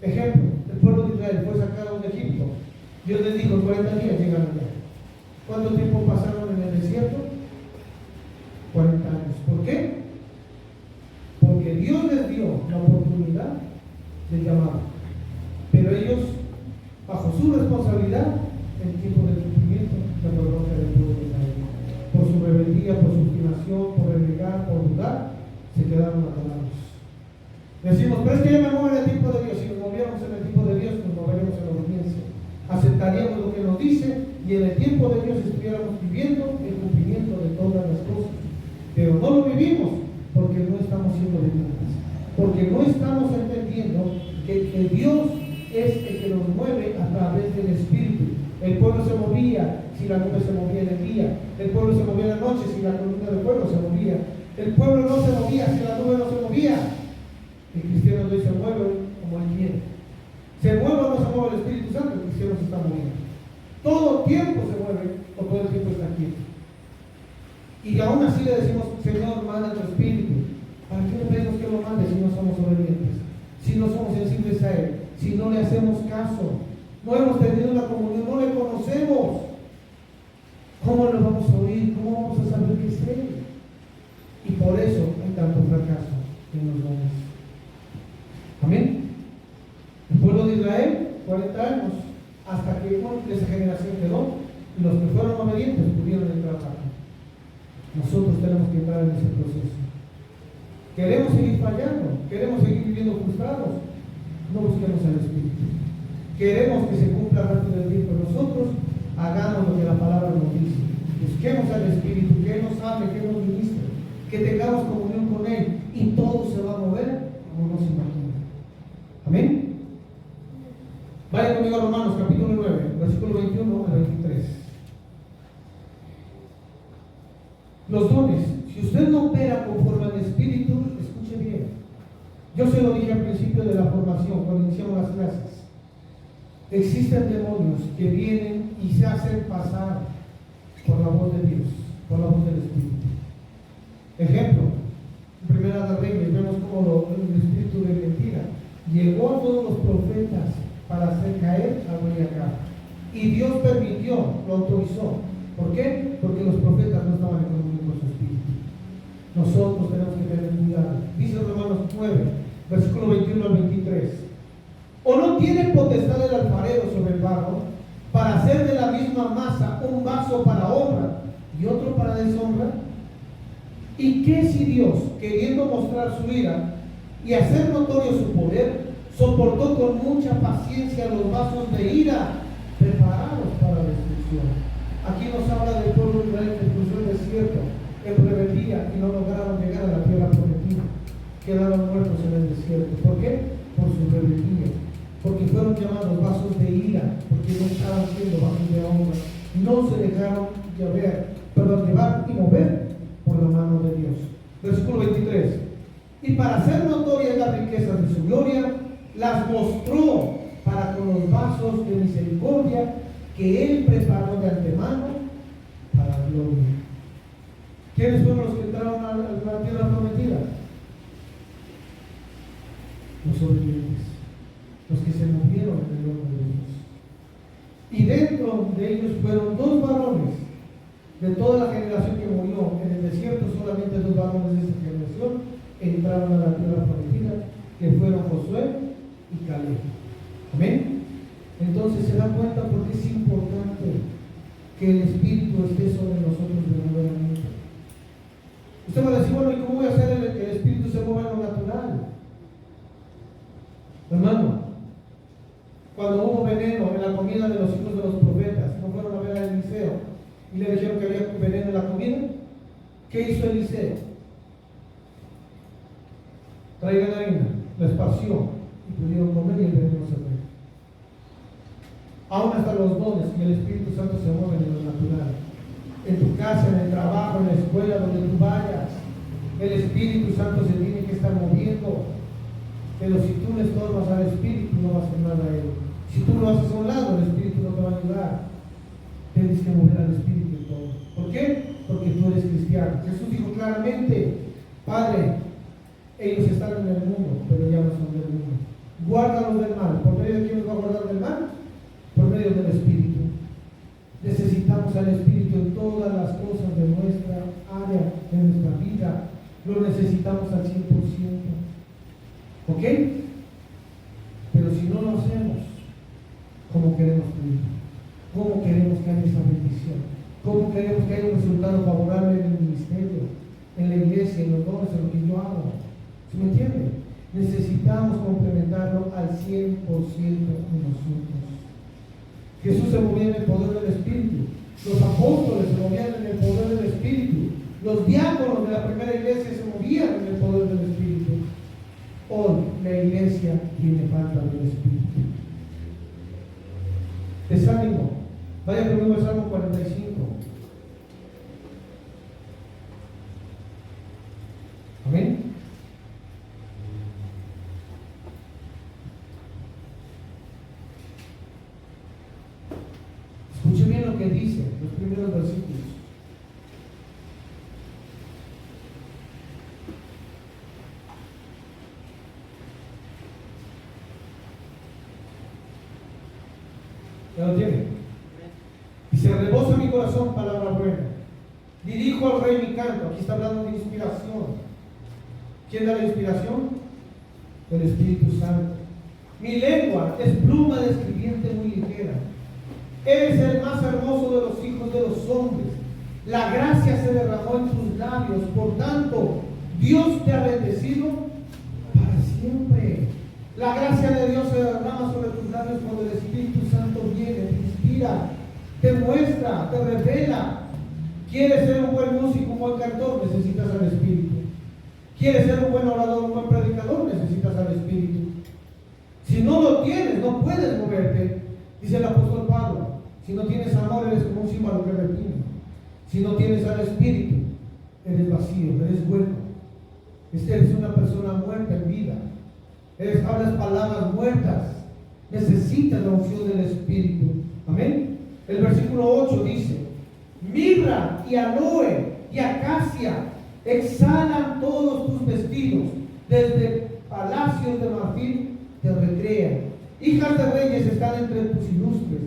Ejemplo, el pueblo de Israel fue sacado de Egipto. Dios les dijo, 40 días llegan allá. ¿Cuánto tiempo pasaron en el desierto? 40 años. ¿Por qué? Porque Dios les dio la oportunidad de llamar. Pero ellos, bajo su responsabilidad, el tiempo del cumplimiento, cuando no se les pudo Israel. Por su rebeldía, por su obstinación, por renegar, por dudar, se quedaron atorados. Decimos, pero es que yo me muevo en el tiempo de Dios. Si nos moviéramos en el tiempo de Dios, nos moveremos en la obediencia. Aceptaríamos lo que nos dice y en el tiempo de Dios estuviéramos viviendo el cumplimiento de todas las cosas. Pero no lo vivimos porque no estamos siendo dignos, porque no estamos entendiendo que Dios es el que nos mueve a través del Espíritu. El pueblo se movía si la nube se movía en el día, el pueblo se movía en la noche si la columna de fuego se movía, el pueblo no se movía si la nube no se movía. El cristiano hoy se mueve como él quiere. ¿Se mueve o no se mueve el Espíritu Santo? El cristiano se está moviendo. Todo el tiempo se mueve o todo el tiempo está quieto. Y aún así le decimos, Señor, manda tu Espíritu. ¿Para qué le pedimos que lo mande si no somos obedientes? Si no somos sensibles a Él, si no le hacemos caso, no hemos tenido una comunión, no le conocemos. ¿Cómo lo vamos a oír? ¿Cómo vamos a saber qué es Él? Y por eso hay tanto fracaso en los dones. Amén. El pueblo de Israel, 40 años, hasta que esa generación quedó, y los que fueron obedientes pudieron entrar acá. Nosotros tenemos que entrar en ese proceso. Queremos seguir fallando, queremos seguir viviendo frustrados, no busquemos al Espíritu. Queremos que se cumpla rápido el tiempo. Nosotros hagamos lo que la palabra nos dice. Busquemos al Espíritu, que Él nos hable, que Él nos ministre, que tengamos comunión con Él y todo se va a mover como no se imagina. Amén. Vaya conmigo a Romanos capítulo 9, versículo 21 al 23. Los dones, si usted no opera conforme al Espíritu, escuche bien. Yo se lo dije al principio de la formación, cuando iniciamos las clases. Existen demonios que vienen y se hacen pasar por la voz de Dios, por la voz del Espíritu. Ejemplo, en Primera de Reyes vemos como el espíritu de mentira llegó a todos los profetas para hacer caer a rey Acab. Y Dios permitió, lo autorizó. ¿Por qué? Porque los profetas no estaban en comunión con su espíritu. Nosotros tenemos que tener cuidado. Dice Romanos 9, versículo 21 al 23. ¿O no tiene potestad el alfarero sobre el barro para hacer de la misma masa un vaso para honra y otro para deshonra? ¿Y qué si Dios, queriendo mostrar su ira y hacer notorio su poder, soportó con mucha paciencia los vasos de ira preparados para la destrucción? Aquí nos habla del pueblo de Israel que cruzó el desierto en rebeldía y no lograron llegar a la tierra prometida. Quedaron muertos en el desierto. ¿Por qué? Por su rebeldía. Porque fueron llamados vasos de ira, porque no estaban siendo vasos de honra. No se dejaron llevar y mover por la mano de Dios. Versículo 23. Y para hacer notorias las riquezas de su gloria, las mostró para con los vasos de misericordia que Él preparó de antemano para la gloria. ¿Quiénes fueron los que entraron a la tierra prometida? Los obedientes, los que se movieron en el nombre de Dios. Y dentro de ellos fueron 2 varones de toda la generación que murió en el desierto. Solamente 2 varones de esa generación entraron a la tierra prometida, que fueron Josué y Caleb. Amén. Entonces se da cuenta porque es importante que el Espíritu esté sobre nosotros verdaderamente. Usted va a decir, bueno, ¿y cómo voy a hacer que el Espíritu se mueva en lo natural? Hermano, cuando hubo veneno en la comida de los hijos de los profetas, no fueron a ver a Eliseo y le dijeron que había veneno en la comida. ¿Qué hizo Eliseo? traigan harina, la esparció y pudieron comer y el veneno se fue. Aún hasta los dones y el Espíritu Santo se mueven en lo natural. En tu casa, en el trabajo, en la escuela, donde tú vayas, el Espíritu Santo se tiene que estar moviendo. Pero si tú le estorbas al Espíritu, no va a hacer nada a él. Si tú lo haces a un lado, el Espíritu no te va a ayudar. Tienes que mover al Espíritu en todo. ¿Por qué? Porque tú eres cristiano. Jesús dijo claramente: Padre, ellos están en el mundo, pero ya no son del mundo. Guárdalos del mal. ¿Por medio de quién nos va a guardar del mal? Por medio del Espíritu. Necesitamos al Espíritu en todas las cosas de nuestra área, de nuestra vida. Lo necesitamos al 100%. ¿Ok? Pero si no lo hacemos, ¿cómo queremos vivir? ¿Cómo queremos que haya esa bendición? ¿Cómo queremos que haya un resultado favorable en el ministerio, en la iglesia, en los dones, en lo que yo hago? ¿Sí me entiende? Necesitamos complementarlo al 100% en nosotros. Jesús se movía en el poder del Espíritu. Los apóstoles se movían en el poder del Espíritu. Los diáconos de la primera iglesia se movían en el poder del Espíritu. Hoy la iglesia tiene falta del Espíritu. Desánimo. Vaya conmigo al Salmo 45. Amén. Escuche bien lo que dice los primeros versículos. ¿Ya lo tiene? Y se rebosa mi corazón palabra buena. Dirijo al rey mi canto. Aquí está hablando de inspiración. ¿Quién da la inspiración? El Espíritu Santo. Mi lengua es pluma de escribiente muy ligera. Eres el más hermoso de los hijos de los hombres. La gracia se derramó en tus labios. Por tanto, Dios te ha bendecido para siempre. La gracia de Dios se derrama sobre tus labios cuando el Espíritu Santo viene, te inspira, te muestra, te revela. ¿Quieres ser un buen músico, un buen cantor? Necesitas al Espíritu. ¿Quieres ser un buen orador, un buen predicador? Necesitas al Espíritu. Si no lo tienes, no puedes moverte. Dice el apóstol Pablo: si no tienes amor, eres como un címbalo que retumba. Si no tienes al Espíritu, eres vacío, eres hueco. Eres una persona muerta en vida. Hablas palabras muertas. Necesitas la unción del Espíritu. Amén. El versículo 8 dice: mirra y aloe y acacia exhalan todos tus vestidos. Desde palacios de marfil te recrean. Hijas de reyes están entre tus ilustres.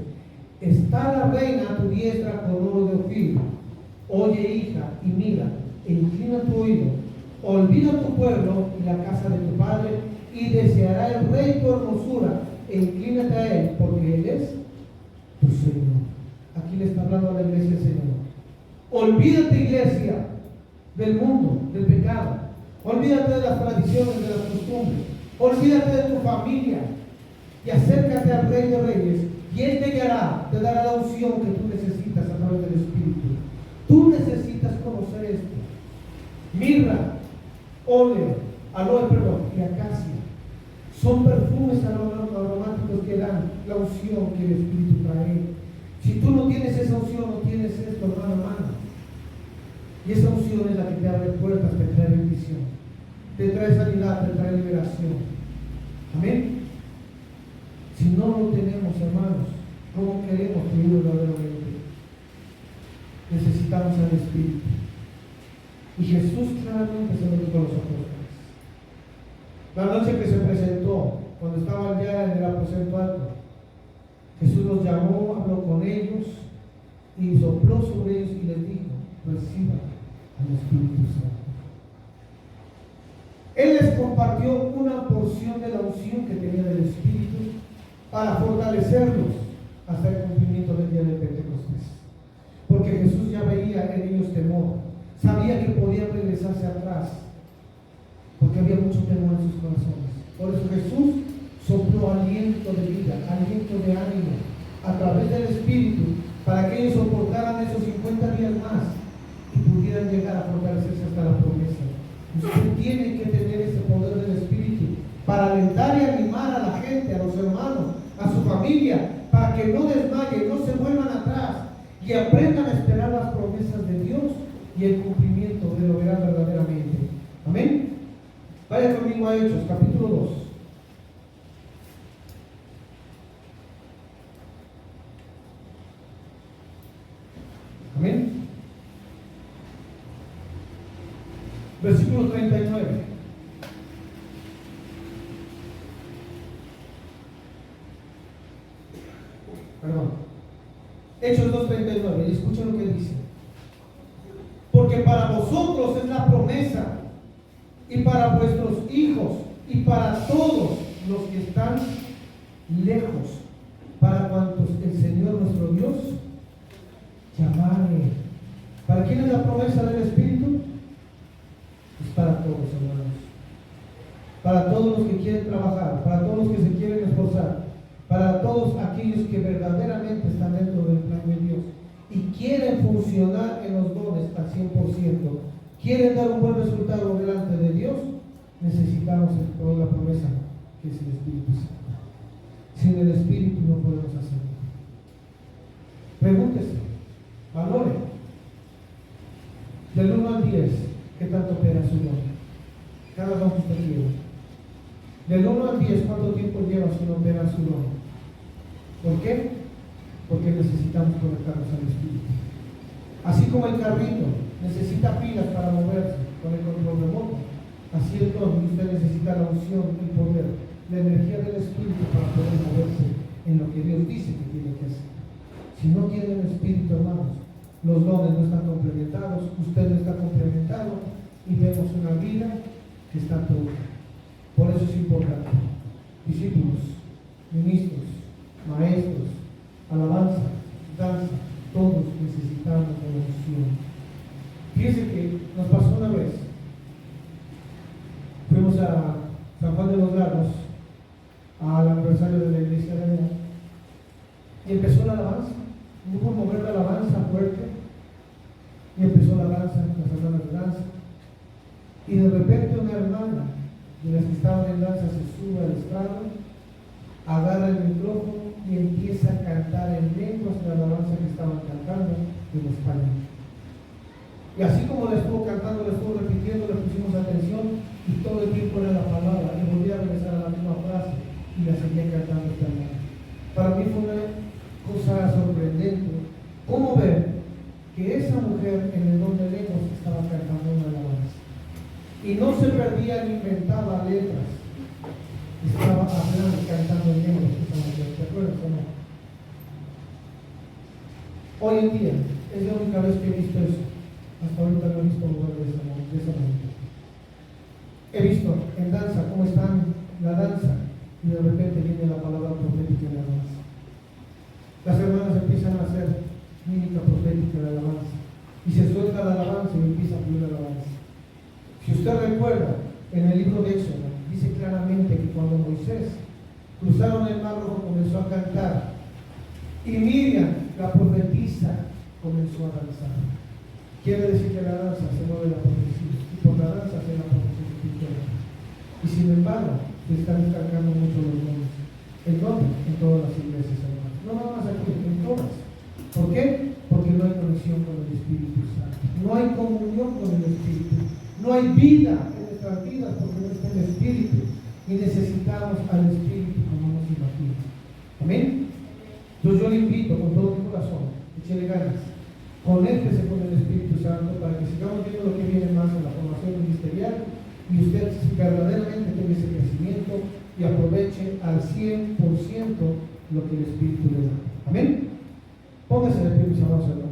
Está la reina a tu diestra con oro de Ofir. Oye, hija, y mira, e inclina tu oído. Olvida tu pueblo y la casa de tu padre, y deseará el rey tu hermosura, e inclínate a él, porque él es tu Señor. Aquí le está hablando a la iglesia el Señor. Olvídate, iglesia, del mundo, del pecado. Olvídate de las tradiciones, de las costumbres. Olvídate de tu familia y acércate al Rey de Reyes, y Él te guiará, te dará la unción que tú necesitas a través del Espíritu. Tú necesitas conocer esto. Mirra, óleo, aloe, y acacia son perfumes aromáticos que dan la unción que el Espíritu trae. Si tú no tienes esa unción, no tienes esto, hermano. Y esa unción es la que te abre puertas, te trae bendición, te trae sanidad, te trae liberación. Amén. Si no lo tenemos, hermanos, ¿cómo queremos vivir verdaderamente? Necesitamos al Espíritu. Y Jesús claramente se lo dijo a los apóstoles. La noche que se presentó, cuando estaban ya en el aposento alto, Jesús los llamó, habló con ellos y sopló sobre ellos y les dijo: reciban al Espíritu Santo. Él les compartió una porción de la unción que tenía del Espíritu para fortalecerlos hasta el cumplimiento del día de Pentecostés. Porque Jesús ya veía en ellos temor, sabía que podían regresarse atrás, porque había mucho temor en sus corazones. Por eso Jesús sopló aliento de vida, aliento de ánimo a través del Espíritu, para que ellos soportaran esos 50 días más y pudieran llegar a fortalecerse hasta la promesa Usted tiene que tener ese poder del Espíritu para alentar y animar a la gente, a los hermanos, a su familia, para que no desmayen, no se vuelvan atrás y aprendan a esperar las promesas de Dios y el cumplimiento de lo verán verdaderamente. Amén. Vaya conmigo a Hechos, capítulo 2. Amén. Versículo 39. Perdón. Hechos 2:39. Y escuchen lo que dice. Porque para vosotros es la promesa, y para vuestros hijos, y para todos los que están lejos, para cuantos el Señor nuestro Dios llamare. ¿Para quién es la promesa del Espíritu? Es para todos, hermanos. Para todos los que quieren trabajar, para todos los que se quieren esforzar, para todos aquellos que verdaderamente están dentro del plan de Dios y quieren funcionar en los dones al 100%, quieren dar un buen resultado delante de Dios, necesitamos toda la promesa que es el Espíritu Santo. Sin el Espíritu no podemos hacerlo. Pregúntese, valore, del 1 al 10, ¿qué tanto opera su don? Cada don que usted quiere. Del 1 al 10, ¿cuánto tiempo lleva sin operar su don? ¿Por qué? Porque necesitamos conectarnos al Espíritu. Así como el carrito necesita pilas para moverse con el control remoto, así el don, usted necesita la unción, el poder, la energía del Espíritu para poder moverse en lo que Dios dice que tiene que hacer. Si no tiene el Espíritu, hermanos, los dones no están complementados, usted no está complementado y vemos una vida que está todo. Por eso es importante. Discípulos, ministros, maestros, alabanza, danza, todos necesitamos de la unción. Fíjense que nos pasó una vez. Fuimos a San Juan de los Lagos al aniversario de la iglesia de allá y empezó la alabanza. No por mover la alabanza fuerte y empezó la danza, las hermanas de danza, y de repente una hermana de las que estaban en danza se sube al estrado, agarra el micrófono y empieza a cantar en lenguas de la alabanza que estaban cantando en español. Y así como le estuvo cantando, le estuvo repitiendo, le pusimos atención y todo el tiempo era la palabra y volvía a regresar a la misma frase y la seguía cantando esta hermana. Para mí fue una cosa sorprendente cómo ver que esa mujer en el don de lenguas estaba cantando una alabanza y no se perdía ni inventaba letras, estaba hablando y cantando en lenguas. ¿Te acuerdas o no? Hoy en día es la única vez que he visto eso. Hasta ahorita no he visto lugar de esa manera. He visto en danza cómo están la danza y de repente viene la palabra profética de la danza. Las hermanas empiezan a hacer mímica profética de alabanza y se suelta la alabanza y empieza a fluir la alabanza. Si usted recuerda, en el libro de Éxodo dice claramente que cuando Moisés cruzaron el mar rojo comenzó a cantar y Miriam, la profetisa, comenzó a danzar. Quiere decir que la danza se mueve la profecía y por la danza se la profecía espiritual. Y sin embargo, se están destacando mucho los dones. El don en todas las iglesias, hermanos. No nada más aquí, en todas. ¿Por qué? Porque no hay conexión con el Espíritu Santo. No hay comunión con el Espíritu. No hay vida en nuestras vidas porque no está el Espíritu. Y necesitamos al Espíritu como nos imagina. Amén. Entonces yo le invito con todo mi corazón, échele ganas, conéctese con el Espíritu Santo para que sigamos viendo lo que viene más en la formación ministerial y usted verdaderamente tenga ese crecimiento y aproveche al 100% lo que el Espíritu le da. Amén. Póngase de pie, mis amados hermanos.